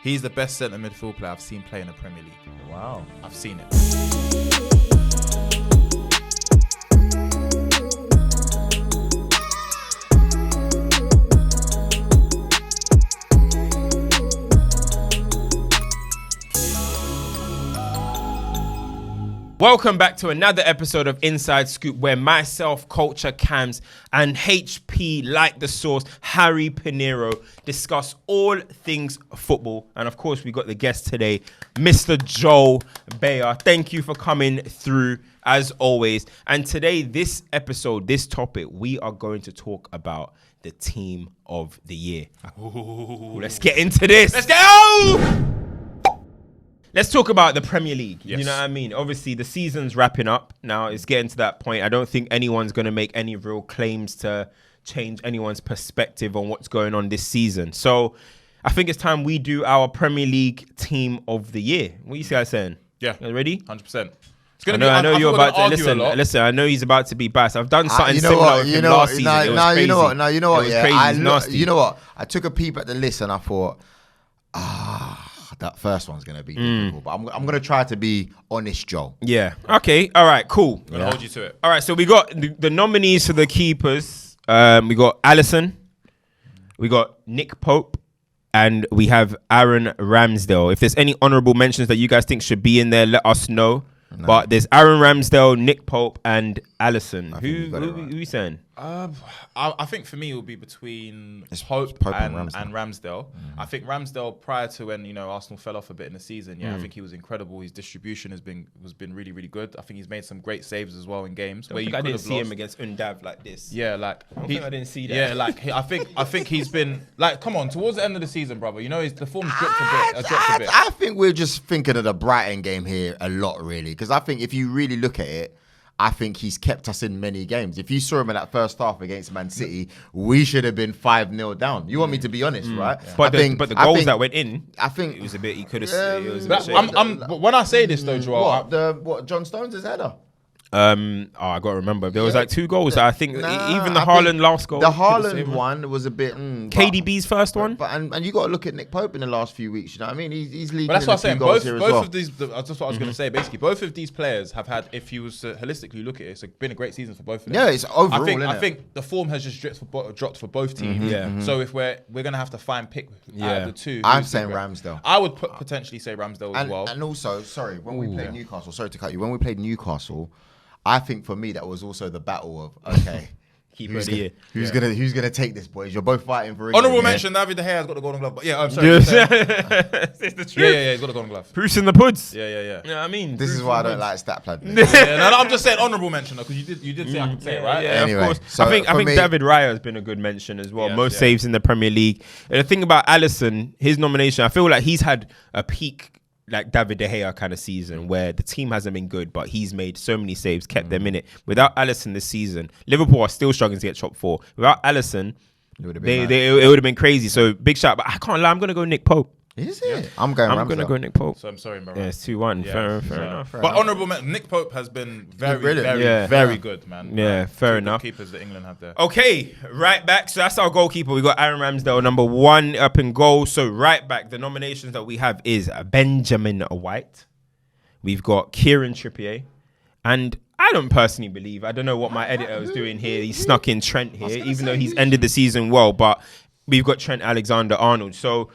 He's the best centre midfield player I've seen play in the Premier League. Wow. I've seen it. Welcome back to another episode of Inside Scoop, where myself, Culture Cams, and HP like the sauce, HarryPinero, discuss all things football. And of course, we got the guest today, Mr. Joel Beya. Thank you for coming through as always. And today, this episode, this topic, we are going to talk about the team of the year. Ooh, let's get into this. Let's go! Let's talk about the Premier League. Yes. You know what I mean? Obviously, the season's wrapping up now. It's getting to that point. I don't think anyone's going to make any real claims to change anyone's perspective on what's going on this season. So I think it's time we do our Premier League team of the year. What are you guys saying? Yeah. You ready? 100%. I know you're about to listen. I know he's about to be biased. I've done something similar with him last season. It was crazy. You know what? It was crazy. It was nasty. You know what? I took a peep at the list and I thought, that first one's going to be difficult. But I'm going to try to be honest, Joe. Yeah. Okay. All right. Cool. I'm going to hold you to it. All right. So we got the nominees for the keepers. We got Alisson. We got Nick Pope. And we have Aaron Ramsdale. If there's any honourable mentions that you guys think should be in there, let us know. No. But there's Aaron Ramsdale, Nick Pope, and Alisson. Who are you saying? I think for me it will be between Pope and Ramsdale. I think Ramsdale, prior to when Arsenal fell off a bit in the season, I think he was incredible. His distribution has been really, really good. I think he's made some great saves as well in games. I didn't see him against Undav like this. Yeah, like I didn't see that. Yeah, like I think he's been like, come on, towards the end of the season, brother. The form's dropped a bit. I think we're just thinking of the Brighton game here a lot, really, because I think if you really look at it, I think he's kept us in many games. If you saw him in that first half against Man City, we should have been 5-0 down. You want me to be honest, right? Yeah. But the goals that went in, I think it was a bit. He could have. When I say this though, Joel, what John Stones' header? I got to remember. There was like 2 goals. I think even the Haaland last goal. The Haaland one was a bit. KDB's first one. And you got to look at Nick Pope in the last few weeks. You know what I mean? He's leading. But that's what I'm saying. Both well. of these. That's what I was going to say. Basically, both of these players have had. If you was to holistically look at it, it's been a great season for both of them. Yeah, it's overall. I think the form has just dropped for both teams. Yeah. So if we're going to have to pick out of the two, I'm saying Ramsdale. I would potentially say Ramsdale as well. And also, when we played Newcastle. Sorry to cut you. When we played Newcastle, I think for me that was also the battle of keeper of the year. Who's gonna take this, boys? You're both fighting for honourable mention. David De Gea has got the golden glove. But yeah, I'm sorry. It's the truth. Yeah, he's got the golden glove. Proofs in the puds. Yeah. You know what I mean? This is why I don't like stat plan. No, I'm just saying honourable mention though, because you did say I could say it, right? Yeah, anyway, of course. So I think David Raya has been a good mention as well. Yes, Most saves in the Premier League. And the thing about Alisson, his nomination, I feel like he's had a peak like David De Gea kind of season where the team hasn't been good, but he's made so many saves, kept them in it. Without Alisson this season, Liverpool are still struggling to get top 4. Without Alisson, it would have been crazy. So big shout, but I can't lie, I'm going to go Nick Pope. Is it? Yeah. I'm going to go Nick Pope. So I'm sorry, Maran. Yeah, it's 2-1. Fair enough. But honourable mention, Nick Pope has been very good, man. Yeah, fair enough. Keepers that England have there. Okay, right back. So that's our goalkeeper. We got Aaron Ramsdale, number 1 up in goal. So right back, the nominations that we have is Benjamin White. We've got Kieran Trippier. And I don't personally believe, I don't know what my editor was doing here. He snuck in Trent here, even though he's ended the season well. But we've got Trent Alexander-Arnold. So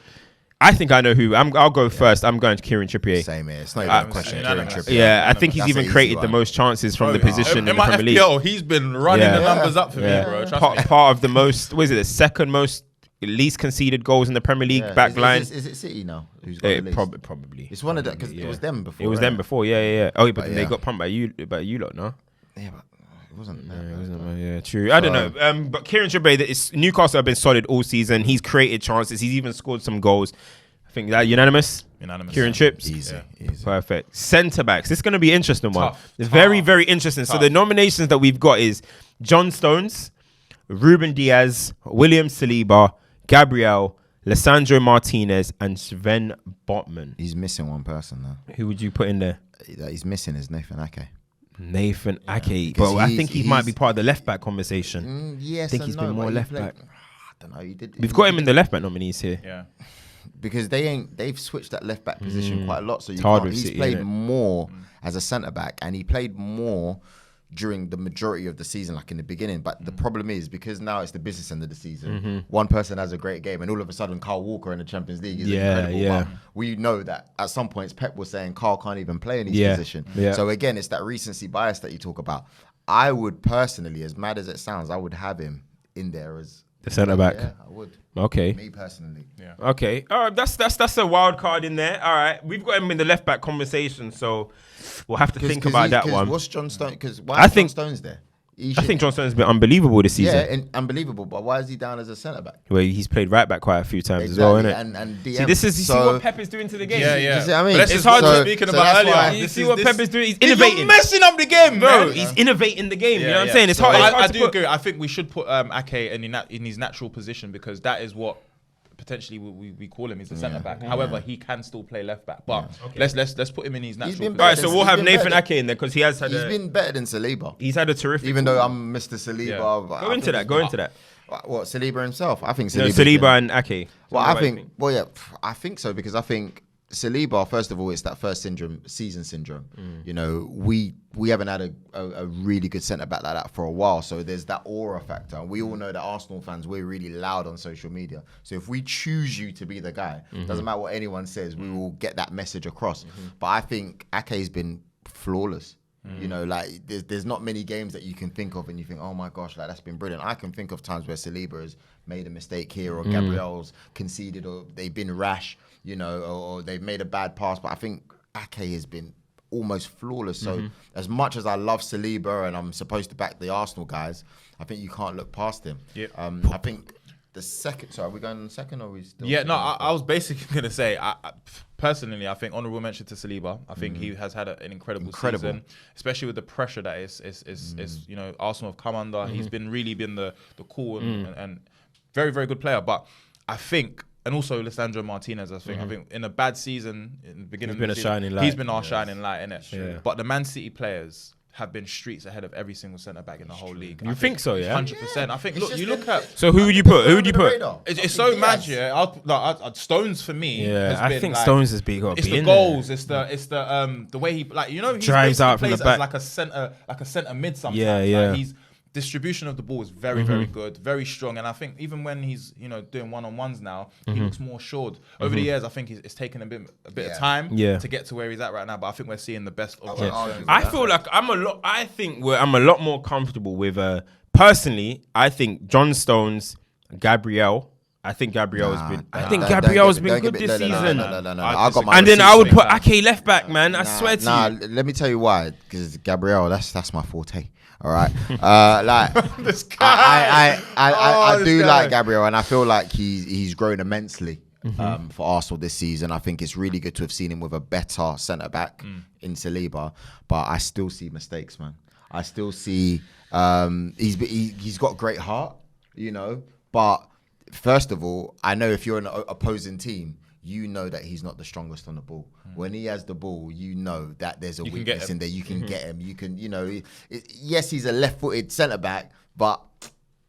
I think I know who. I'll go first. I'm going to Kieran Trippier. Same here. It's not even a question. Kieran Trippier. Yeah, I think he's even created the most chances from the position in the Premier League. FPL, he's been running the numbers up for me, bro. Part of the most, the second most least conceded goals in the Premier League back line. Is it City now? Who's got the least? Probably. It's one of them because it was them before. It was them before. Yeah. Oh, but then they got pumped by you lot, no? Yeah, but it wasn't. Yeah, true. I don't know. But Kieran Trippier, Newcastle have been solid all season. He's created chances. He's even scored some goals. I think that unanimous. Kieran Trips. Easy. Perfect. Centre backs. This is going to be an interesting one. It's very, very interesting. So the nominations that we've got is John Stones, Ruben Diaz, William Saliba, Gabriel, Lissandro Martinez, and Sven Botman. He's missing one person though. Who would you put in there? That he's missing is Nathan Ake. Nathan Ake. But I think he might be part of the left back conversation. Yes, I think he's been more left back. I don't know. We've got him in the left back nominees here. Yeah. because they've switched that left back position quite a lot. So he's played more as a centre back, and he played more during the majority of the season, like in the beginning. But the problem is, because now it's the business end of the season, one person has a great game, and all of a sudden Kyle Walker in the Champions League is incredible. But we know that at some points Pep was saying Kyle can't even play in his position. So again, it's that recency bias that you talk about. I would personally, as mad as it sounds, I would have him in there as the centre back. Yeah, I would. Okay. Me personally. Yeah. Okay. All right. That's a wild card in there. All right. We've got him in the left back conversation, so we'll have to think about that one. What's John Stones? Because why is John Stones there? I think John Stones has been unbelievable this season. Yeah, and unbelievable. But why is he down as a centre back? Well, he's played right back quite a few times as well, isn't it? And DM. See, this is you see what Pep is doing to the game. Yeah. You see what I mean? But it's hard to speaking about earlier. You see what Pep is doing? He's innovating. You're messing up the game, bro. man. He's innovating the game. You know what I'm saying? It's So hard. I do agree. I think we should put Ake in his natural position, because that is what potentially we call him. He's a centre back. However, he can still play left back. But let's put him in his natural position. All right, so we'll have Nathan Ake in there, because he's been better than Saliba. He's had a terrific. Even though I'm Mr. Saliba. Go into that. What, Saliba himself? I think Saliba and Ake. Well, I think so, because I think Saliba, first of all, it's that first season syndrome. You know, we haven't had a really good centre back like that for a while. So there's that aura factor. And we all know that Arsenal fans, we're really loud on social media. So if we choose you to be the guy, doesn't matter what anyone says, we will get that message across. But I think Ake's been flawless. You know, like there's not many games that you can think of and you think, oh my gosh, like that's been brilliant. I can think of times where Saliba has made a mistake here, or Gabriel's conceded, or they've been rash, you know, or they've made a bad pass. But I think Ake has been almost flawless. So as much as I love Saliba and I'm supposed to back the Arsenal guys, I think you can't look past him. I think the second. So are we going on the second, or are we still? Yeah, no, I was basically going to say, personally, I think honourable mention to Saliba. I think he has had an incredible season, especially with the pressure that is you know, Arsenal have come under. He's been the cool and very, very good player. But I think, and also Lisandro Martinez, I think in a bad season, in the beginning of the season, he's been our shining light, innit? Yeah. But the Man City players have been streets ahead of every single centre back in the whole league. You think so? Yeah, 100%. I think. Look, you look at. So who would you put? It's so mad, yeah. Stones for me. Yeah, I think Stones has been. It's the goals. It's the way he, like, you know, he drives out from the back like a centre mid sometimes. Yeah. Like, he's distribution of the ball is very, very good, very strong. And I think even when he's, you know, doing one-on-ones now, he looks more assured. Over the years, I think it's taken a bit of time to get to where he's at right now. But I think we're seeing the best of him. I feel like I'm a lot more comfortable with. Personally, I think John Stones, Gabriel. I think Gabriel has been. I think Gabriel has been good this season. No. And then I would put Ake left back, man. I swear to you. Let me tell you why. Because Gabriel, that's my forte. All right, like this guy. I do like Gabriel, and I feel like he's grown immensely for Arsenal this season. I think it's really good to have seen him with a better centre back in Saliba, but I still see mistakes, man. I still see he's got great heart, you know. But first of all, I know if you're an opposing team, you know that he's not the strongest on the ball. When he has the ball, you know that there's a weakness in there. You can get him. You can, you know, yes, he's a left-footed centre-back, but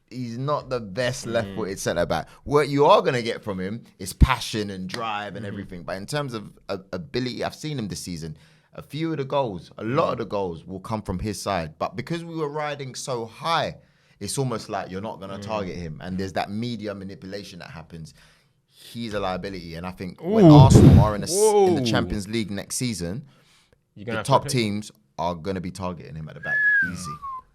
he's not the best left-footed centre-back. What you are going to get from him is passion and drive and everything. But in terms of ability, I've seen him this season. A lot of the goals will come from his side. But because we were riding so high, it's almost like you're not going to target him. And there's that media manipulation that happens. He's a liability, and I think when Arsenal are in the Champions League next season, the top teams are going to be targeting him at the back. Easy.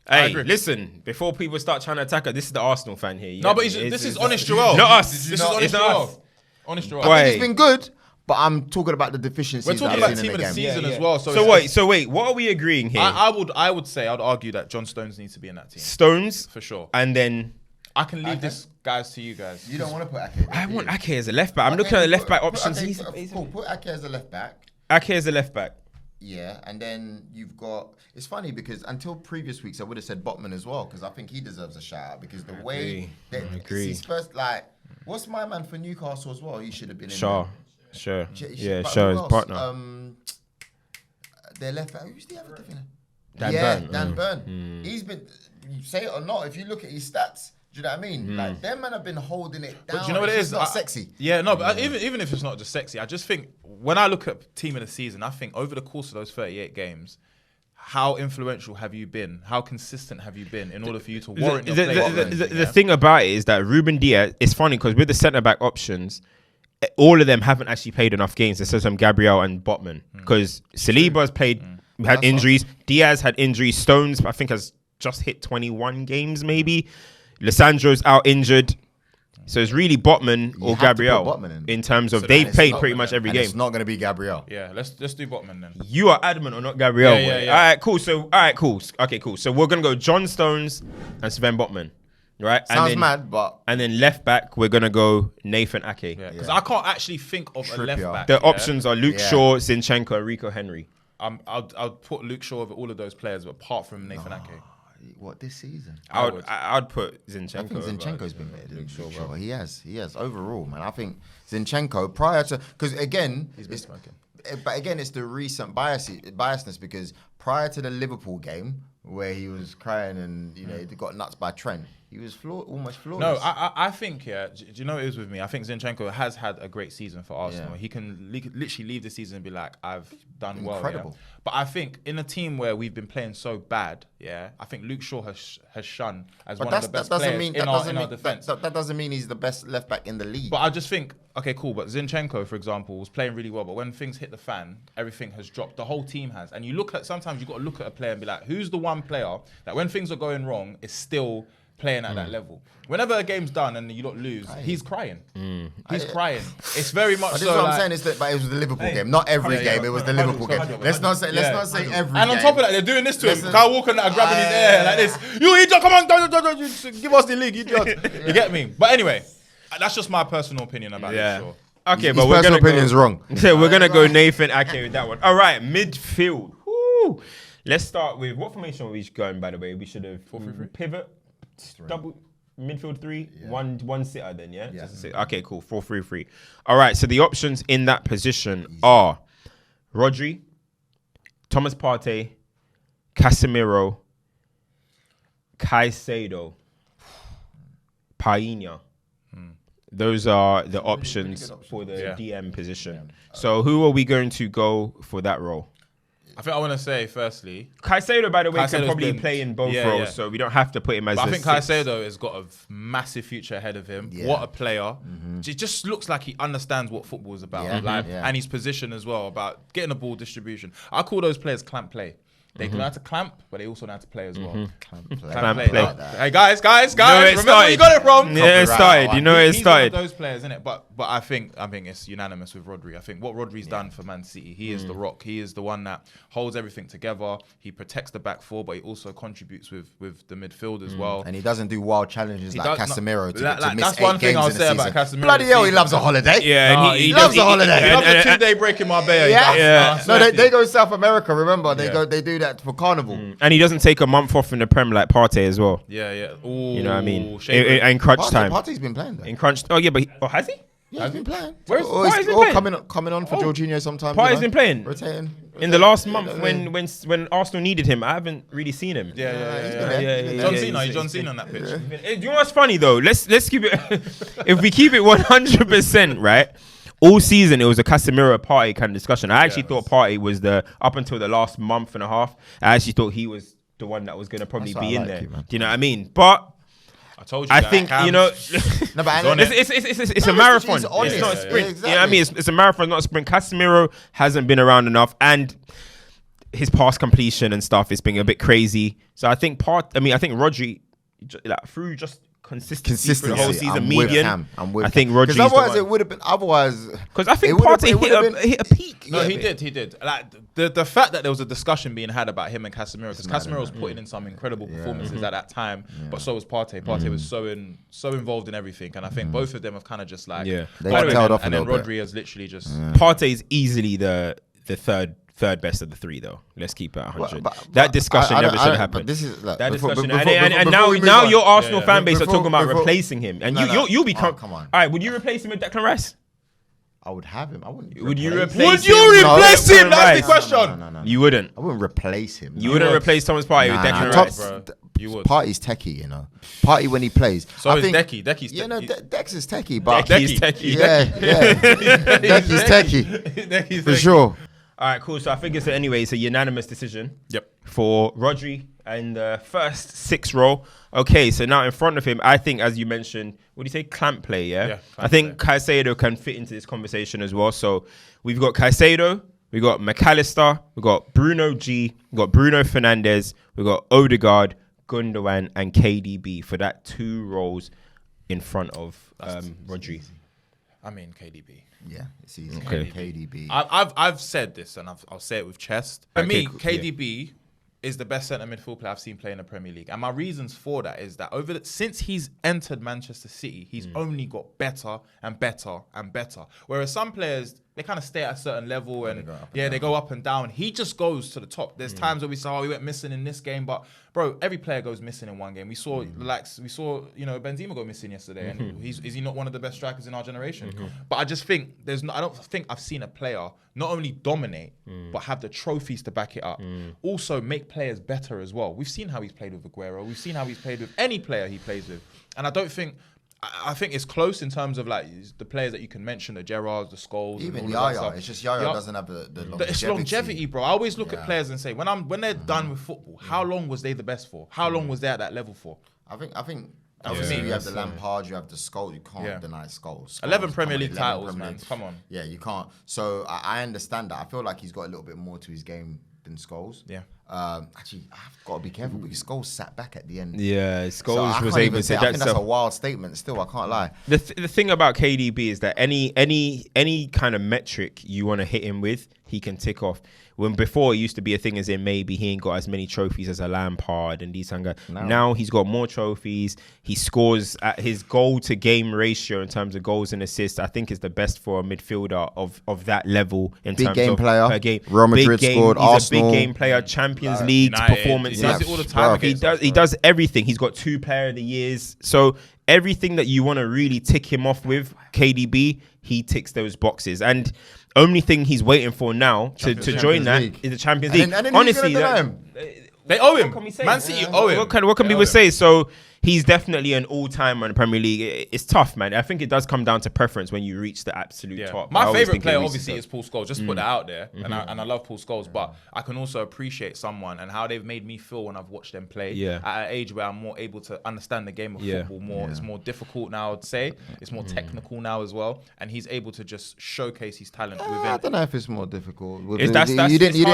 Hey, listen, before people start trying to attack her, this is the Arsenal fan here. But this is honest Joel. Not us. This is honest Joel. Honest Joel. I think it's been good, but I'm talking about the deficiencies. We're talking about team of the season as well. So wait, what are we agreeing here? I would argue that John Stones needs to be in that team. Stones? For sure. And then... I can leave this, guys, to you guys. You don't want to put Ake. I want Ake as a left back. I'm looking at the left back options. Cool. Put Ake as a left back. Ake as a left back. Yeah, and then you've got. It's funny because until previous weeks, I would have said Botman as well, because I think he deserves a shout out, because the way that he's first, like, what's my man for Newcastle as well? He should have been in. Sure. Yeah, Shaw, his partner. Their left back. Who's the other defender? Dan Burn. Dan Burn. He's been. You say it or not, if you look at his stats, Do you know what I mean? Like, them men have been holding it down. But do you know what it is? It's not sexy. Yeah, no, but even if it's not just sexy, I just think when I look at team of the season, I think over the course of those 38 games, how influential have you been? How consistent have you been in order for you to warrant your play? The thing about it is that Ruben Diaz, it's funny because with the centre-back options, all of them haven't actually played enough games. There's some Gabriel and Botman. Because Saliba's played, had injuries. Diaz had injuries. Stones, I think, has just hit 21 games maybe. Lissandro's out injured. So it's really Botman or Gabriel in terms of they've played pretty much every game. It's not going to be Gabriel. Yeah, let's do Botman then. You are adamant or not Gabriel? Yeah. All right, cool. Okay, cool. So we're going to go John Stones and Sven Botman. Right? Sounds mad, but... And then left back, we're going to go Nathan Ake. Yeah, because I can't actually think of a left back. The options are Luke Shaw, Zinchenko, and Rico Henry. I'll put Luke Shaw over all of those players, but apart from Nathan Ake. What, this season? I'd put Zinchenko. I think Zinchenko's been better than Luke Shaw. He has overall, man. I think Zinchenko prior to, because again, he's been smoking. But again, it's the recent biasness because prior to the Liverpool game where he was crying and he got nuts by Trent, he was almost flawless. No, I think do you know what it is with me? I think Zinchenko has had a great season for Arsenal. He can literally leave the season and be like, I've done well. Incredible. Yeah? But I think in a team where we've been playing so bad, I think Luke Shaw has shone as one of the best players in our defence. That doesn't mean he's the best left back in the league. But I just think, okay, cool. But Zinchenko, for example, was playing really well. But when things hit the fan, everything has dropped. The whole team has. And sometimes you got to look at a player and be like, who's the one player that when things are going wrong is still playing at that level? Whenever a game's done and you don't lose, he's crying. He's crying. It's very much this so. is what I'm saying is that, but it was the Liverpool game, not every game. It was the Liverpool game. Let's not say every. And on top of that, they're doing this to him. Kyle Walker are grabbing his hair like this. You idiot! Come on, don't, give us the league, idiot. You get me? But anyway, that's just my personal opinion about it. Sure. Okay, but we're gonna opinion's wrong. So we're gonna go Nathan Ake with that one. All right, midfield. Woo. Let's start with what formation are we going? By the way, we should have 4-3-3 pivot, double midfield 3, one sitter. Then okay, cool. 4-3-3. All right. So the options in that position are Rodri, Thomas Partey, Casemiro, Caicedo, Painha. Those are the options for the DM position. So who are we going to go for that role? I think I want to say, firstly... Caicedo, by the way, can probably play in both roles, so we don't have to put him as I think Caicedo has got a massive future ahead of him. Yeah. What a player. It just looks like he understands what football is about. And his position as well, about getting the ball distribution. I call those players clamp play. They know how to clamp, but they also know how to play as well. Clamp play. play. Hey, guys, remember where you got it from? Yeah, it started. You know it started. He's one of those players, isn't it? But I think it's unanimous with Rodri. I think what Rodri's done for Man City, he is the rock. He is the one that holds everything together. He protects the back four, but he also contributes with the midfield as well. And he doesn't do wild challenges like Casemiro to miss that's one thing I'll say about Casemiro. Bloody hell, he loves a holiday. Yeah, he loves a holiday. He loves a 2-day break in Marbella. Yeah. No, they go to South America. Remember, they do that for Carnival. And he doesn't take a month off in the Prem like Partey as well. Yeah. Ooh, you know what I mean? In crunch time. Partey's been playing though. In crunch. Oh yeah, but has he? Yeah, he's been playing. Partey's been playing? Coming on for Jorginho sometimes. Partey's been playing. Rotating. In the last month when Arsenal needed him, I haven't really seen him. John Cena. He's John Cena on that pitch. Do you know what's funny though? Let's keep it. If we keep it 100%, right? All season, it was a Casemiro Partey kind of discussion. I actually thought Partey was up until the last month and a half. I actually thought he was the one that was going to probably be in there. Do you know what I mean? But I told you. I think it's a marathon. It's not a sprint. Exactly. You know what I mean? It's a marathon, not a sprint. Casemiro hasn't been around enough, and his pass completion and stuff is being a bit crazy. So I think Rodri, through just consistency for the whole season, median. I think Rodri's because otherwise it would have been because I think Partey hit a peak. No, he did. Like the fact that there was a discussion being had about him and Casemiro, because Casemiro was putting in some incredible performances at that time, but so was Partey. Partey was so involved in everything, and I think both of them have kind of just like they tailed off a little bit. Rodri has literally just Partey is easily the third best of the three, though. Let's keep it 100. That discussion never should happen. This is like, that discussion, and now your Arsenal fan base are talking about replacing him, and you'll become. Come on. All right, would you replace him with Declan Rice? I would have him. I wouldn't. Would you replace replace him. him? Would you replace No, him? That's the no, question. No. You wouldn't. I wouldn't replace him. You wouldn't replace Thomas Partey with Declan Rice. bro. You would. Partey's techie, you know. Partey when he plays. So is Decky. Decky's Yeah, no, techie. Dex is techie, but Decky's techie. yeah. Decky's techie Decky's for techie. sure. All right, cool. So I think it's a unanimous decision. Yep. For Rodri and the first 6 row. Okay, so now in front of him, I think, as you mentioned, what do you say? Clamp play, yeah? Yeah, I think Caicedo can fit into this conversation as well. So we've got Caicedo, we've got McAllister, we've got Bruno G, we've got Bruno Fernandes, we've got Odegaard, Gundogan, and KDB for that 2 rows in front of Rodri. I mean, KDB. Yeah, it's easy. Okay. KDB. I've said this, and I'll say it with chest. For Okay, me, cool. KDB is the best centre midfield player I've seen play in the Premier League, and my reasons for that is that since he's entered Manchester City, he's only got better and better and better. Whereas some players, they kind of stay at a certain level and they go up and down. He just goes to the top. There's times where we say, he went missing in this game, but bro, every player goes missing in one game. We saw Benzema go missing yesterday, and is he not one of the best strikers in our generation? But I just think I don't think I've seen a player not only dominate but have the trophies to back it up. Also make players better as well. We've seen how he's played with Aguero. We've seen how he's played with any player he plays with, and I think it's close in terms of like the players that you can mention, the Gerrards, the Scholes. Even and all of that Yaya, stuff. it's just Yaya doesn't have the longevity. It's longevity, bro. I always look at players and say, when they're done with football, how long was they the best for? How long was they at that level for? I think That's obviously what I mean. you have the Lampard, you have the Scholes. You can't deny Scholes. 11 Scholes, Premier come on, League 11 titles, Premier man. League. Come on. Yeah, you can't. So I understand that. I feel like he's got a little bit more to his game than Scholes. Yeah. Actually, I've got to be careful because Scholes sat back at the end. Yeah, So Scholes I was can't able even to. say. I think that's a wild statement. Still, I can't lie. The thing about KDB is that any kind of metric you want to hit him with, he can tick off. When before it used to be a thing as in maybe he ain't got as many trophies as a Lampard and these kind of guys. Now he's got more trophies. He scores at his goal to game ratio in terms of goals and assists. I think is the best for a midfielder of that level in Big terms game of player. per game. Real Madrid scored, He's Arsenal. a big game player. Champions League United, performances. he does it all the time. He does everything. He's got 2 Player of the Years. So everything that you want to really tick him off with, KDB, he ticks those boxes. And only thing he's waiting for now to join that is the Champions League. And then honestly, who's gonna deny him? They owe him. What can we say? Man City owe him. What can people say? So he's definitely an all-timer in the Premier League. It's tough, man. I think it does come down to preference when you reach the absolute top. My favourite player obviously is Paul Scholes. Just put that out there. And I love Paul Scholes. But I can also appreciate someone and how they've made me feel when I've watched them play. Yeah. At an age where I'm more able to understand the game of football more. It's more difficult now, I'd say. It's more technical now as well. And he's able to just showcase his talent within. I don't know if it's more difficult. You didn't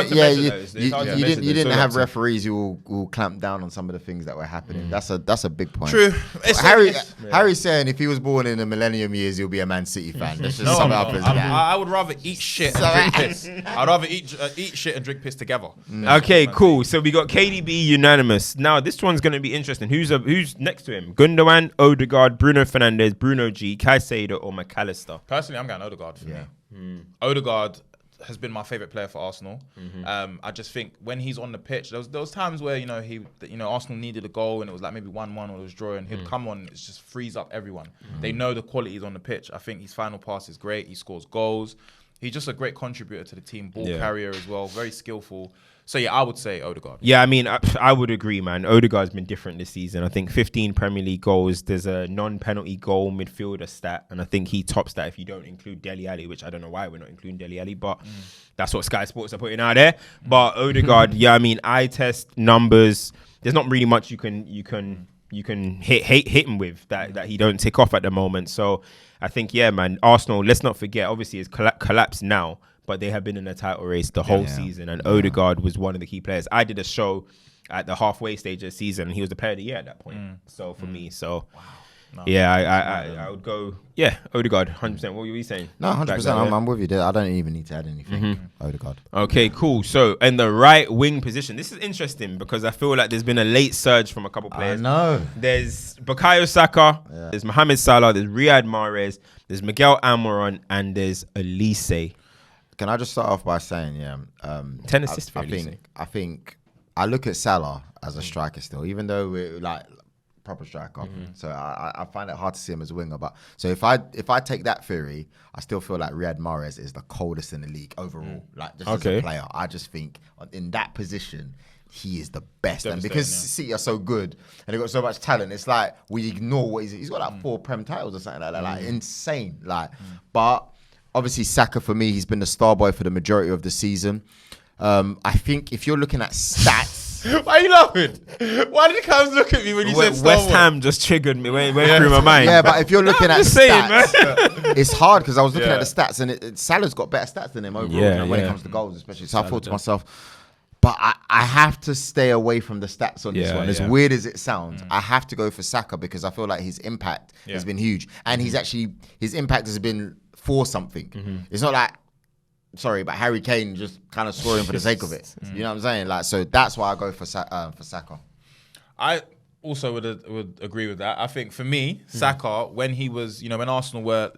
have referees who will clamp down on some of the things that were happening. That's a big point. True. Harry's saying if he was born in the millennium years, he'll be a Man City fan. That's just sum it up as that. I would rather eat shit and drink piss. I'd rather eat shit and drink piss together. Okay, cool. So we got KDB unanimous. Now this one's going to be interesting. Who's next to him? Gundogan, Odegaard, Bruno Fernandes, Bruno G, Caicedo, or McAllister? Personally, I'm going Odegaard for me. Odegaard has been my favourite player for Arsenal. I just think when he's on the pitch, there was times where Arsenal needed a goal and it was like maybe 1-1 or it was drawing. He'd come on, it just frees up everyone. They know the quality is on the pitch. I think his final pass is great. He scores goals. He's just a great contributor to the team, ball carrier as well, very skillful. So yeah, I would say Odegaard. Yeah, I mean, I would agree, man. Odegaard's been different this season. I think 15 Premier League goals. There's a non-penalty goal midfielder stat, and I think he tops that if you don't include Dele Alli, which I don't know why we're not including Dele Alli, but that's what Sky Sports are putting out there. But Odegaard, yeah, I mean, eye test numbers. There's not really much you can hit him with that he don't tick off at the moment. So I think, yeah, man, Arsenal. Let's not forget. Obviously, it's collapsed now. But they have been in a title race the whole season, and Odegaard was one of the key players. I did a show at the halfway stage of the season, and he was the player of the year at that point. So for me, I would go, Odegaard, 100%. What were you saying? No, 100%. I'm with you there. I don't even need to add anything. Odegaard. Okay, cool. So in the right wing position, this is interesting because I feel like there's been a late surge from a couple players. I know. There's Bukayo Saka, there's Mohamed Salah, there's Riyad Mahrez, there's Miguel Almiron, and there's Elise. Can I just start off by saying, 10 assists for I think I look at Salah as a striker still, even though we're like proper striker. So I find it hard to see him as a winger. But so if I take that theory, I still feel like Riyad Mahrez is the coldest in the league overall. Like just as a player, I just think in that position he is the best. And because City are so good and they've got so much talent, it's like we ignore what he's got like 4 Prem titles or something like that. Like insane. Like, but obviously Saka for me, he's been the star boy for the majority of the season. I think if you're looking at stats. Why are you laughing? Why did Cams look at me when you said West Ham just triggered me, went through my mind. Yeah, but if you're looking at stats, saying, it's hard because I was looking at the stats and Salah's got better stats than him overall when it comes to goals, especially. So I thought to myself, but I have to stay away from the stats on this one. As weird as it sounds, I have to go for Saka because I feel like his impact has been huge. And his impact has been for something. It's not like, but Harry Kane just kind of scoring for the sake of it. You know what I'm saying? Like, so that's why I go for Saka. I also would agree with that. I think for me, Saka, when he was, when Arsenal were,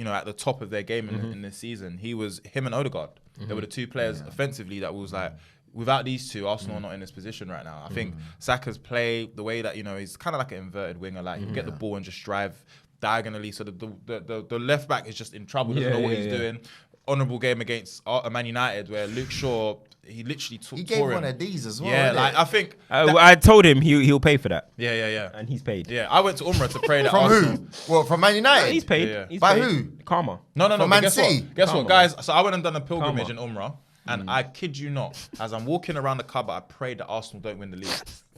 at the top of their game in this season, him and Odegaard. They were the 2 players offensively that was like, without these 2, Arsenal are not in this position right now. I think Saka's play, the way that, he's kind of like an inverted winger, like he'll get the ball and just drive diagonally. So the left back is just in trouble, doesn't know what he's doing. Honourable game against Man United where Luke Shaw, he literally took. He gave one of these as well. Yeah, like I think I told him he'll pay for that. Yeah, and he's paid. Yeah, I went to Umrah to pray that from Arsenal. Who? Well, from Man United. Yeah, he's paid. Yeah. He's By paid. who? Karma. No. From Man Guess City. Guess what, guys? So I went and done a pilgrimage in Umrah, and I kid you not, as I'm walking around the Kaaba, I prayed that Arsenal don't win the league.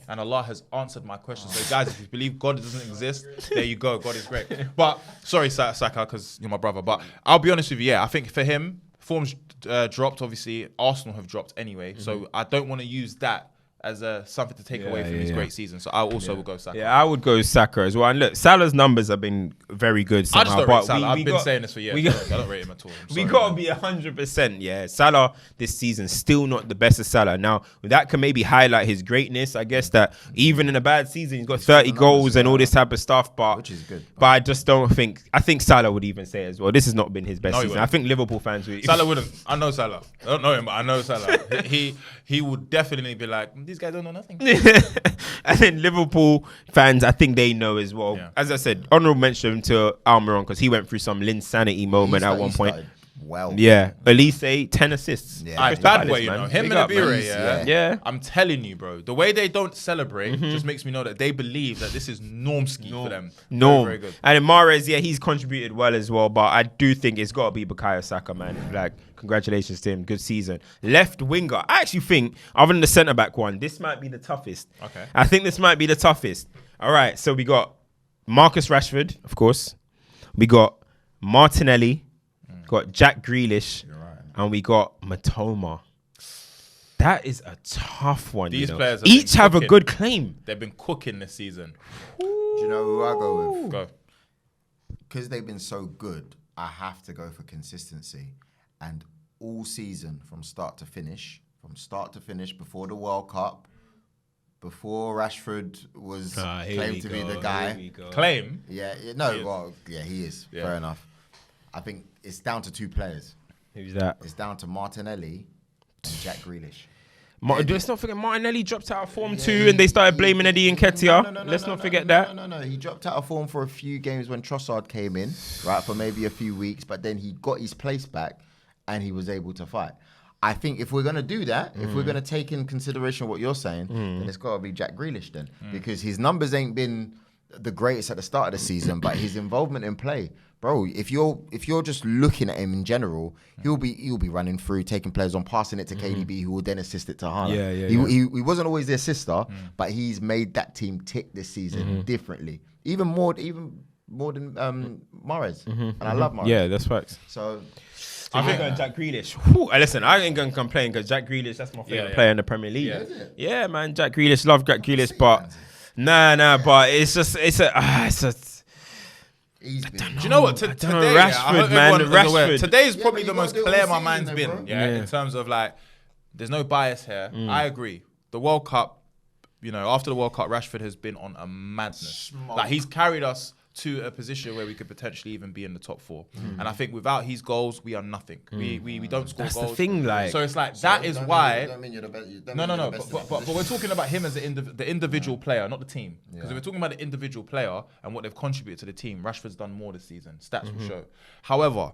And Allah has answered my question. So guys, if you believe God doesn't exist, there you go. God is great. But sorry, Saka, because you're my brother. But I'll be honest with you. Yeah, I think for him, form's dropped. Obviously, Arsenal have dropped anyway. So I don't want to use that as something to take away from his great season. So I also will go Saka. Yeah, I would go Saka as well. And look, Salah's numbers have been very good somehow. I just don't rate Salah. I've been saying this for years. I don't rate him at all. We got to be 100%. Yeah, Salah this season still not the best of Salah. Now, that can maybe highlight his greatness. I guess that even in a bad season, he's got 30 goals and all this type of stuff. But which is good. But I just don't think. I think Salah would even say as well. This has not been his best season. Wouldn't. I think Liverpool fans would. Salah wouldn't. I know Salah. I don't know him, but I know Salah. He would definitely be like, these guys don't know nothing. And then Liverpool fans, I think they know as well. Yeah. As I said, honourable mention to Almiron because he went through some Linsanity moment at one point. Well, yeah. Elise, 10 assists. Yeah, bad way, man. Him and Abire, yeah. I'm telling you, bro. The way they don't celebrate just makes me know that they believe that this is normski for them. Norm. Very good. And then Mahrez, he's contributed well as well. But I do think it's got to be Bukayo Saka, man. Like, congratulations to him. Good season. Left winger. I actually think, other than the centre-back one, this might be the toughest. Okay. I think this might be the toughest. All right, so we got Marcus Rashford, of course. We got Martinelli. Got Jack Grealish. And we got Matoma. That is a tough one. These players each have a good claim. They've been cooking this season. Do you know who I go with? Go. Because they've been so good, I have to go for consistency. And all season, from start to finish, before the World Cup, before Rashford was claimed to be the guy. Claim? Yeah, he is. Yeah. Fair enough. I think it's down to 2 players. Who's that? It's down to Martinelli and Jack Grealish. Let's not forget Martinelli dropped out of form too, and they started blaming Eddie Nketiah. Let's not forget that. No. He dropped out of form for a few games when Trossard came in, right, for maybe a few weeks, but then he got his place back and he was able to fight. I think if we're going to do that, if we're going to take in consideration what you're saying, then it's got to be Jack Grealish then, because his numbers ain't been the greatest at the start of the season, but his involvement in play, bro. If you're just looking at him in general, he'll be running through, taking players on, passing it to KDB, who will then assist it to Haaland. He wasn't always the assister, but he's made that team tick this season differently, even more than Mahrez, and I love Mahrez. Yeah, that's facts. So I think Jack Grealish. Listen, I ain't gonna complain because Jack Grealish, that's my favorite player in the Premier League. Yeah, man, Jack Grealish, love Jack Grealish, but but it's a. Do you know what? Today, Rashford, man. Rashford. Today is probably the most clear my mind's been. In terms of like, there's no bias here. I agree. The World Cup, after the World Cup, Rashford has been on a madness. Like he's carried us to a position where we could potentially even be in the top 4. And I think without his goals, we are nothing. We don't score goals. That's the thing, like. So it's like, that is why. No. But we're talking about him as the individual player, not the team. Because if we're talking about the individual player and what they've contributed to the team, Rashford's done more this season. Stats will show. However,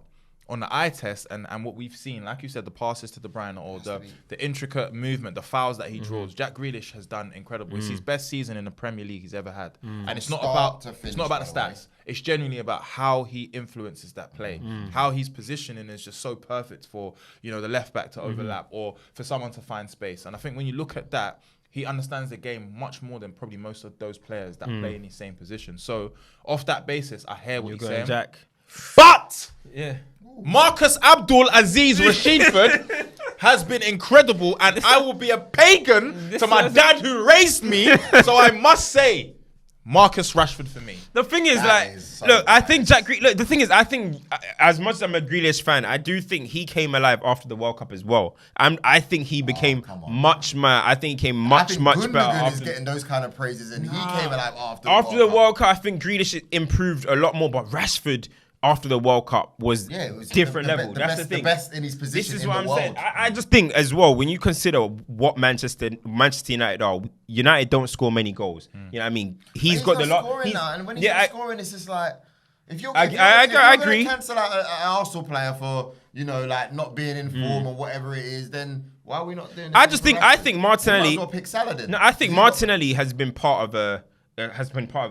on the eye test and what we've seen, like you said, the passes to De Bruyne or the intricate movement, the fouls that he draws, Jack Grealish has done incredible. It's his best season in the Premier League he's ever had. And it's not about the stats. It's genuinely about how he influences that play. How his positioning is just so perfect for, the left back to overlap or for someone to find space. And I think when you look at that, he understands the game much more than probably most of those players that play in the same position. So off that basis, I hear what he's saying. Jack. But Marcus Abdul Aziz Rashford has been incredible, and I will be a pagan to my dad who raised me. So I must say, Marcus Rashford for me. The thing is, I think the thing is, I think as much as I'm a Grealish fan, I do think he came alive after the World Cup as well. I think he became much better. Gundogan is getting those kind of praises, and he came alive after the World Cup. I think Grealish improved a lot more, but Rashford after the World Cup was different level. That's the thing. The best in his position. This is what I'm saying. I just think as well, when you consider what Manchester United are, United don't score many goals. You know what I mean? He's got the lot. And when he's not scoring, it's just like, if you're I agree. Cancel out an Arsenal player for not being in form or whatever it is, then why are we not doing? I think Martinelli. You might as well pick Salah. No, I think Martinelli has been part of a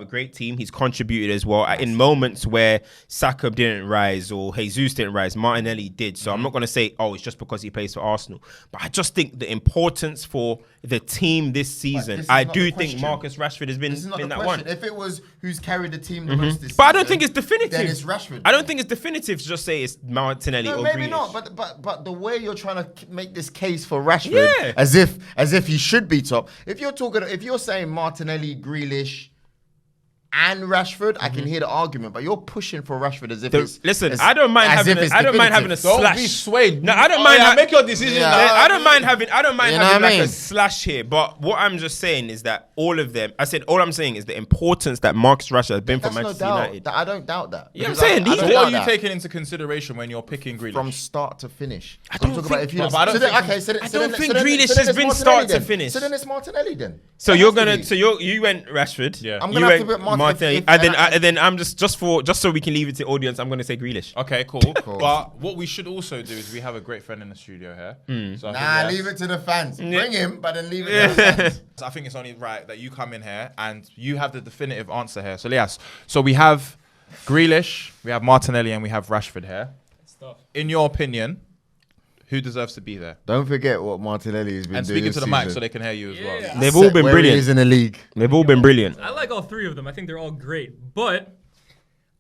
great team. He's contributed as well in moments where Saka didn't rise or Jesus didn't rise. Martinelli did. So I'm not going to say, it's just because he plays for Arsenal. But I just think the importance for the team this season, I do think Marcus Rashford has been that one. If it was who's carried the team the most this season, but I don't think it's definitive. Then it's Rashford. I don't think it's definitive to just say it's Martinelli or maybe Grealish. not. But the way you're trying to make this case for Rashford, as if he should be top. If you're saying Martinelli, Grealish, and Rashford, I can hear the argument, but you're pushing for Rashford as if I don't mind having a slash. Don't be swayed. No, I don't mind. Make your decision. Yeah. I don't mind having a slash here. But what I'm just saying is that all I'm saying is the importance that Marcus Rashford has been for Manchester United. I don't doubt that. Yeah, I'm saying. What are you taking into consideration when you're picking Grealish? From start to finish. I don't think Grealish has been start to finish. So then it's Martinelli then. So you went Rashford. Yeah. I'm gonna have to put Martinelli. And then I'm just so we can leave it to audience, I'm gonna say Grealish. Okay, cool. But what we should also do is we have a great friend in the studio here. So leave it to the fans. Bring him, but then leave it to the fans. So I think it's only right that you come in here and you have the definitive answer here. So Lias, we have Grealish, we have Martinelli, and we have Rashford here. In your opinion, who deserves to be there? Don't forget what Martinelli has been doing. And speaking to the mic so they can hear you as well. They've all been brilliant. He is in the league. They've all been brilliant. I like all three of them. I think they're all great. But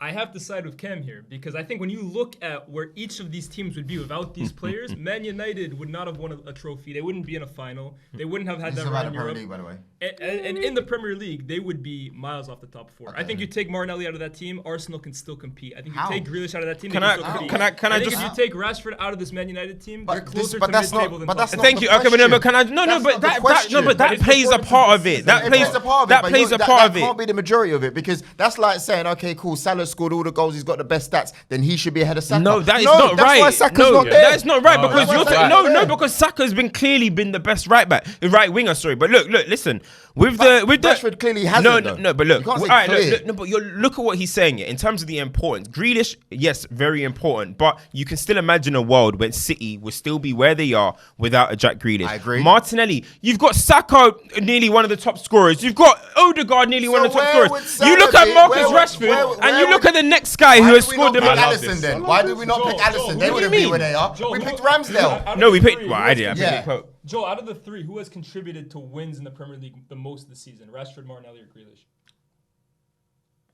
I have to side with Cam here because I think when you look at where each of these teams would be without these players, Man United would not have won a trophy. They wouldn't be in a final. They wouldn't have had that run in Europe. League, by the way. And in the Premier League, they would be miles off the top 4. Okay. I think you take Martinelli out of that team, Arsenal can still compete. I think you take Grealish out of that team, can I if you take Rashford out of this Man United team, they're closer to mid-table than top 4. Thank you. Okay, but can I? That plays a part of it. That plays a part of it. That can't be the majority of it because that's like saying, okay, cool, Salah scored all the goals. He's got the best stats. Then he should be ahead of Saka. No, that is not right. Why Saka's not there. That's not right because Saka's been clearly been the best right winger. Sorry, but look, listen. Rashford clearly hasn't. No, but look. But look at what he's saying here in terms of the importance. Grealish, yes, very important, but you can still imagine a world where City will still be where they are without a Jack Grealish. I agree. Martinelli, you've got Saka, nearly one of the top scorers. You've got Odegaard, nearly one of the top scorers. You look at Marcus Rashford, and you look at the next guy who has scored them. Why did we not pick Alisson? They wouldn't be where they are. We picked Ramsdale. No, we picked. Well, I did. I picked Joel, out of the three, who has contributed to wins in the Premier League the most this season? Rashford, Martinelli, or Grealish?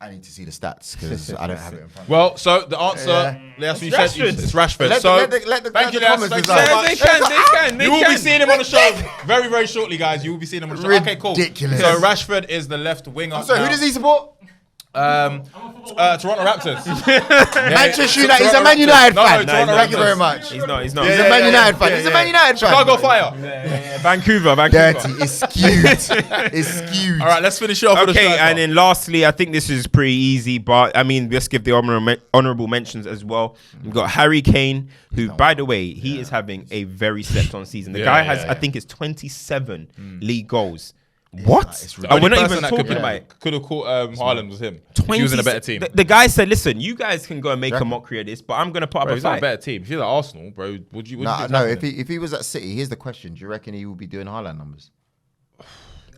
I need to see the stats because I don't have it in front of me. Well, so the answer, Lias, you said it's Rashford. Thank you, Lias. They can. You will be seeing him on the show very, very shortly, guys. You will be seeing him on the show. Okay, cool. Ridiculous. So Rashford is the left winger. So who does he support? Toronto Raptors. Manchester United. He's a Man United fan. Thank you very much. He's not. He's a Man United fan. He's a Man United fan. Chicago Fire. Vancouver. Dirty. It's skewed. It's skewed. All right, let's finish it off with the Okay, striker. and then lastly, I think this is pretty easy, but I mean, let's give the honorable mentions as well. We've got Harry Kane, who, by the way, he is having a very slept-on season. The guy has, I think, it's 27 league goals. What? We're not even talking about it. Could have caught Haaland was him. He was in a better team. The guy said, "Listen, you guys can go and make a mockery of this, but I'm going to put up a He's not a fight." better team. If you're at Arsenal, bro, would you? No. If he was at City, here's the question: do you reckon he will be doing Haaland numbers?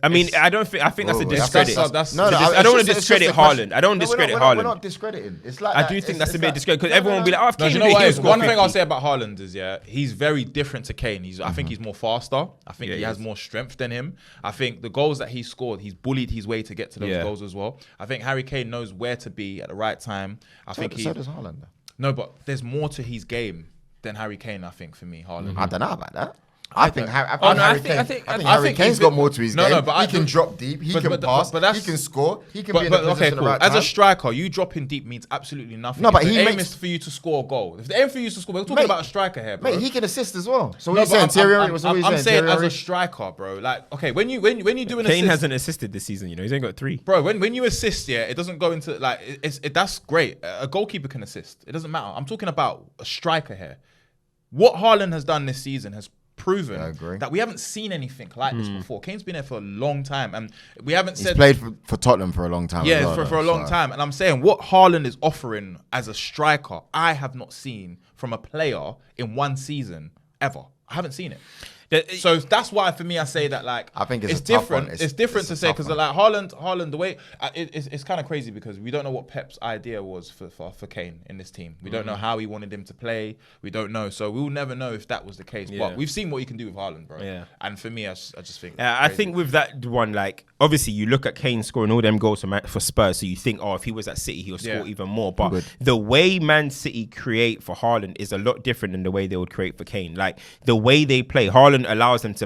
I mean, I think that's a discredit. I don't want to discredit Haaland. I don't want to discredit Haaland. We're not discrediting. It's like I do think that's a bit of discredit because everyone will be like, "Oh, you know what? One thing I'll say about Haaland is, he's very different to Kane. I think he's more faster. I think he has more strength than him. I think the goals that he scored, he's bullied his way to get to those goals as well. I think Harry Kane knows where to be at the right time. So does Haaland. No, but there's more to his game than Harry Kane. I think for me, Haaland. I don't know about that. I think Harry Kane's got more to his game. No, but he can drop deep. He can pass. He can score. He can be in the position at the right time. As a striker, you dropping deep means absolutely nothing. No, but the aim is for you to score a goal. If the aim for you is to score, we're talking about a striker here, bro. Mate, he can assist as well. So what are you saying? I'm saying as a striker, bro. Like, okay, when you do an assist, Kane hasn't assisted this season. You know, he's only got 3. Bro, when you assist, it doesn't go into like that's great. A goalkeeper can assist. It doesn't matter. I'm talking about a striker here. What Haaland has done this season has proven that we haven't seen anything like this before. Kane's been here for a long time, and we haven't He's played for Tottenham for a long time. Yeah, for a long time. And I'm saying what Haaland is offering as a striker, I have not seen from a player in one season ever. I haven't seen it. So that's why, for me, I say that I think it's different. It's different to say because Haaland, the way it's kind of crazy because we don't know what Pep's idea was for Kane in this team. We don't know how he wanted him to play. We don't know, so we'll never know if that was the case. But we've seen what he can do with Haaland, bro. Yeah. And for me, I just think. I think with that one, obviously you look at Kane scoring all them goals for Spurs, so you think, if he was at City, he'll score even more. But the way Man City create for Haaland is a lot different than the way they would create for Kane. Like the way they play, Haaland allows them to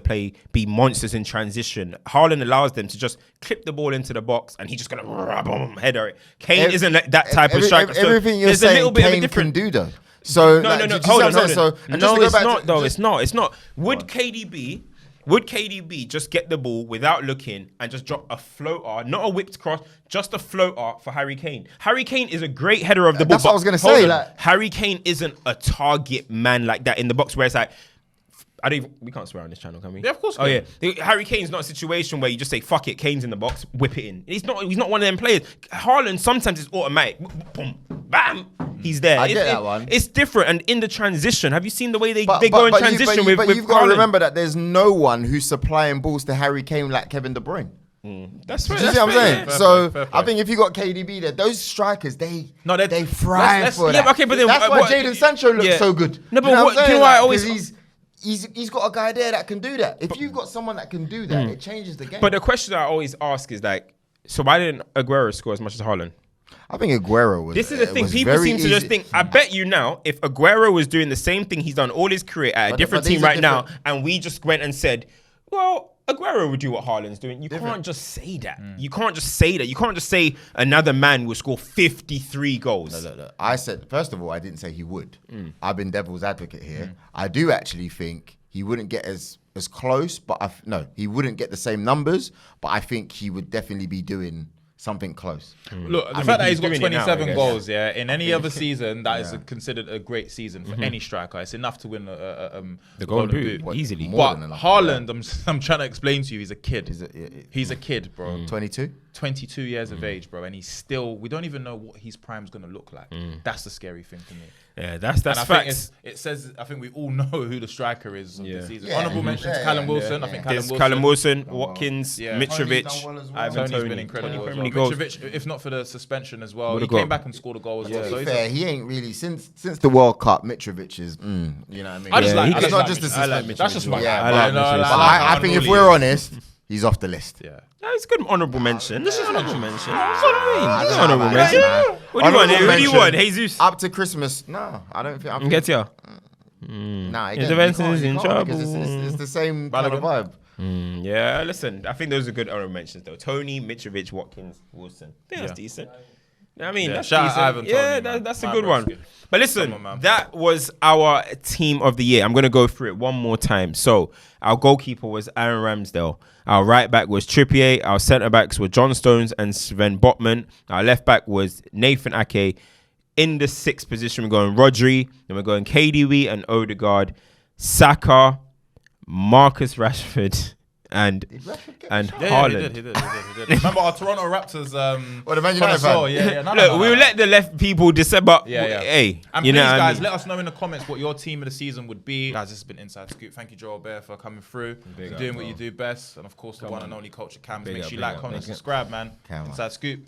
be monsters in transition. Haaland allows them to just clip the ball into the box and he's just gonna header it. Kane isn't that type of striker. Everything you're saying, Kane can do though. So no. Hold on. It's not. Would KDB just get the ball without looking and just drop a floater, not a whipped cross, just a floater for Harry Kane? Harry Kane is a great header of the ball. That's what I was gonna say. Harry Kane isn't a target man like that in the box where it's like. We can't swear on this channel, can we? Yeah, of course. Harry Kane's not a situation where you just say, fuck it, Kane's in the box, whip it in. He's not one of them players. Haaland, sometimes it's automatic. Boom, bam, he's there. I get that one. It's different. And in the transition, have you seen the way they go in transition with But you've got to remember that there's no one who's supplying balls to Harry Kane like Kevin De Bruyne. That's fair. You see what I'm saying? Fair. I think if you got KDB there, those strikers, they thrive for that. Yeah, okay, but then, that's why Jadon Sancho looks so good. No, but you know why I always... He's got a guy there that can do that. If you've got someone that can do that, it changes the game. But the question I always ask is so why didn't Aguero score as much as Haaland? I think Aguero was. This is the thing. People seem to just think. I bet you now, if Aguero was doing the same thing he's done all his career at a different team right now, and we just went and said, well, Aguero would do what Haaland's doing. You can't just say that. You can't just say that. You can't just say another man will score 53 goals. No. I said, first of all, I didn't say he would. I've been devil's advocate here. I do actually think he wouldn't get as close, but he wouldn't get the same numbers, but I think he would definitely be doing something close. Look, the fact that he's got 27 goals, in any other season, that is considered a great season for any striker. It's enough to win the Golden Boot easily. But Haaland, I'm trying to explain to you, he's a kid. He's a kid, bro. 22 years of age, bro, and he's still. We don't even know what his prime's gonna look like. That's the scary thing to me. Yeah, that's facts. It says. I think we all know who the striker is of the season. Honorable mention to Callum Wilson. I think Callum Wilson, Watkins, Mitrovic. Tony's been incredible. Mitrovic, if not for the suspension as well, he came back and scored a goal as well. So fair, he ain't really since the World Cup. Mitrovic is, you know what I mean. I just like. It's not just the suspension. That's just my guy. I think if we're honest, he's off the list. Yeah. No, it's good honourable mention. This is honourable mention. Honourable mention. What do you want? Jesus? Up to Christmas. No, I don't think. Get ya. Nah, Interventions in trouble. It's the same kind of vibe. Yeah, listen. I think those are good honourable mentions though. Tony, Mitrovic, Watkins, Wilson. I think that's decent. I mean, that's shout out decent. Ivan Yeah, Toney, man. that's a My good one. broski. But listen, Come on, man. that was our team of the year. I'm going to go through it one more time. So, our goalkeeper was Aaron Ramsdale. Our right back was Trippier. Our centre backs were John Stones and Sven Botman. Our left back was Nathan Ake. In the 6th position, we're going Rodri. Then we're going KDB and Odegaard. Saka, Marcus Rashford, and Haaland. He did. Remember our Toronto Raptors? Well, the Man United fan. Yeah. Look, we'll let the left people decide, but hey, and you please, know what I guys, mean? let us know in the comments what your team of the season would be. Guys, this has been Inside Scoop. Thank you, Joel Beya, for coming through, for doing what you do best, and of course, the one and only Culture Cams. Make sure you like, comment, and subscribe, man. Inside Scoop.